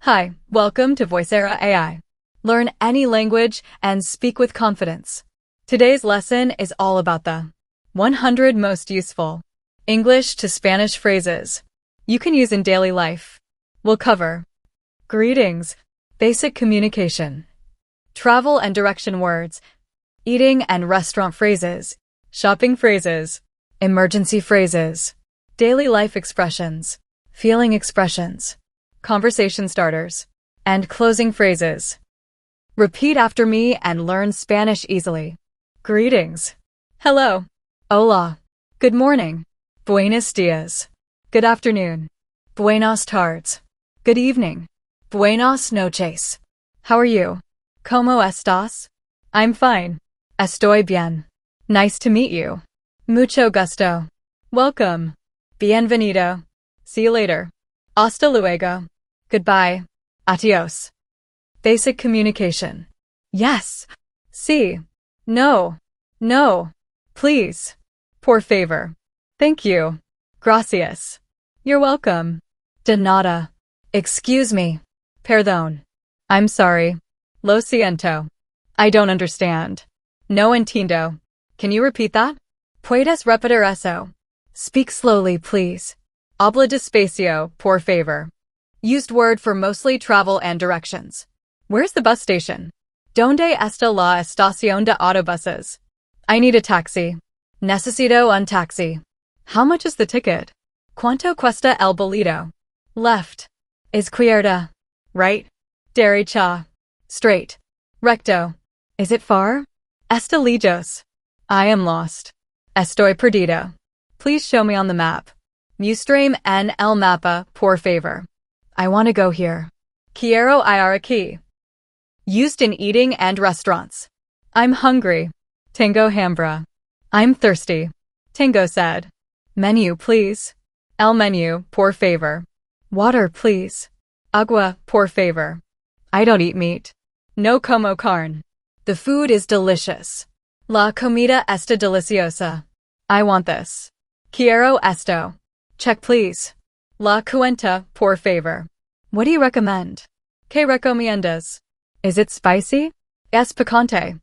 Hi, welcome to Voicera AI. Learn any language and speak with confidence. Today's lesson is all about the 100 most useful English to Spanish phrases you can use in daily life. We'll cover greetings, basic communication, travel and direction words, eating and restaurant phrases, shopping phrases, emergency phrases, daily life expressions, feeling expressions, conversation starters, and closing phrases. Repeat after me and learn Spanish easily. Greetings. Hello. Hola. Good morning. Buenos dias. Good afternoon. Buenas tardes. Good evening. Buenas noches. How are you? ¿Cómo estás? I'm fine. Estoy bien. Nice to meet you. Mucho gusto. Welcome. Bienvenido. See you later. Hasta luego. Goodbye. Adios. Basic communication. Yes. Sí. No. No. Please. Por favor. Thank you. Gracias. You're welcome. De nada. Excuse me. Perdón. I'm sorry. Lo siento. I don't understand. No entiendo. Can you repeat that? ¿Puedes repetir eso? Speak slowly, please. Habla despacio, por favor. Used word for mostly travel and directions. Where's the bus station? ¿Dónde está la estación de autobuses? I need a taxi. Necesito un taxi. How much is the ticket? ¿Cuánto cuesta el boleto? Left. Izquierda. Right. Derecha. Straight. Recto. Is it far? Está lejos. I am lost. Estoy perdido. Please show me on the map. Muéstrame en el mapa, por favor. I want to go here. Quiero ir aquí. Used in eating and restaurants. I'm hungry. Tengo hambre. I'm thirsty. Tengo sed. Menu, please. El menú, por favor. Water, please. Agua, por favor. I don't eat meat. No como carne. The food is delicious. La comida está deliciosa. I want this. Quiero esto. Check, please. La cuenta, por favor. What do you recommend? ¿Qué recomiendas? Is it spicy? Es picante.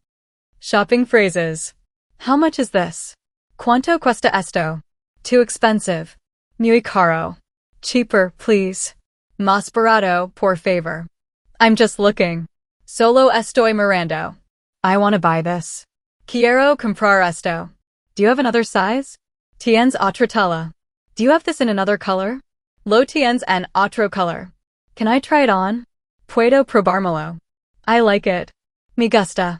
Shopping phrases. How much is this? ¿Cuánto cuesta esto? Too expensive. Muy caro. Cheaper, please. Más barato, por favor. I'm just looking. Solo estoy mirando. I want to buy this. Quiero comprar esto. Do you have another size? ¿Tienes otra tela? Do you have this in another color? Lo tienes en otro color. Can I try it on? Puedo probármelo. I like it. Me gusta.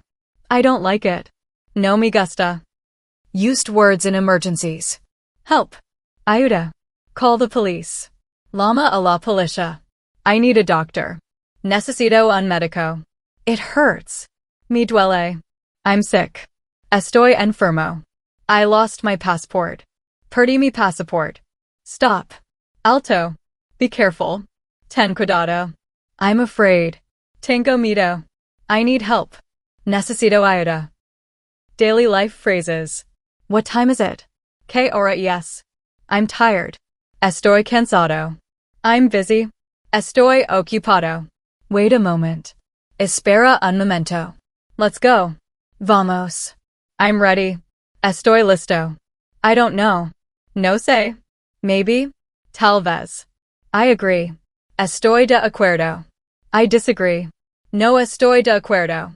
I don't like it. No me gusta. Used words in emergencies. Help. Ayuda. Call the police. Llama a la policía. I need a doctor. Necesito un médico. It hurts. Me duele. I'm sick. Estoy enfermo. I lost my passport. Perdí mi pasaporte. Stop. Alto. Be careful. Ten cuidado. I'm afraid. Tengo miedo. I need help. Necesito ayuda. Daily life phrases. What time is it? ¿Qué hora es? I'm tired. Estoy cansado. I'm busy. Estoy ocupado. Wait a moment. Espera un momento. Let's go. Vamos. I'm ready. Estoy listo. I don't know. No sé. Maybe. Tal vez. I agree. Estoy de acuerdo. I disagree. No estoy de acuerdo.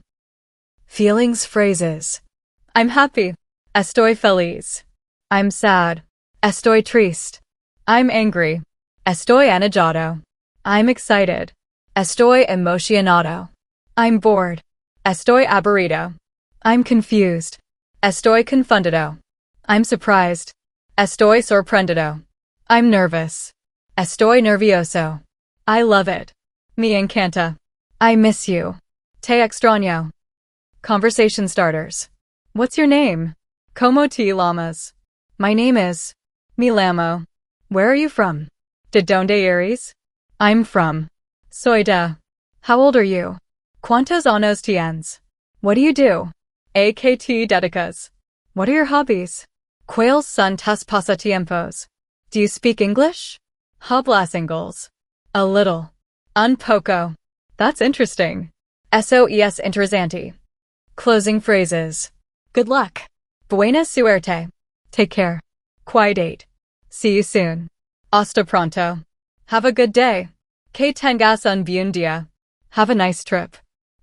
Feelings phrases. I'm happy. Estoy feliz. I'm sad. Estoy triste. I'm angry. Estoy enojado. I'm excited. Estoy emocionado. I'm bored. Estoy aburrido. I'm confused. Estoy confundido. I'm surprised. Estoy sorprendido. I'm nervous. Estoy nervioso. I love it. Me encanta. I miss you. Te extraño. Conversation starters. What's your name? ¿Cómo te llamas? My name is. Me llamo. Where are you from? ¿De dónde eres? I'm from. Soy de. How old are you? ¿Cuántos años tienes? What do you do? ¿A qué te dedicas? What are your hobbies? ¿Cuáles son tus pasatiempos? Do you speak English? Hablas inglés? A little. Un poco. That's interesting. SOES interesante. Closing phrases. Good luck. Buena suerte. Take care. Cuídate. See you soon. Hasta pronto. Have a good day. Que tengas un buen día. Have a nice trip.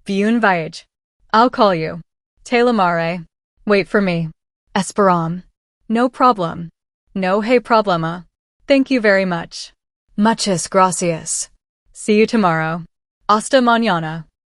Buen viaje. I'll call you. Te llamaré. Wait for me. Esperam. No problem. No hay problema. Thank you very much. Muchas gracias. See you tomorrow. Hasta mañana.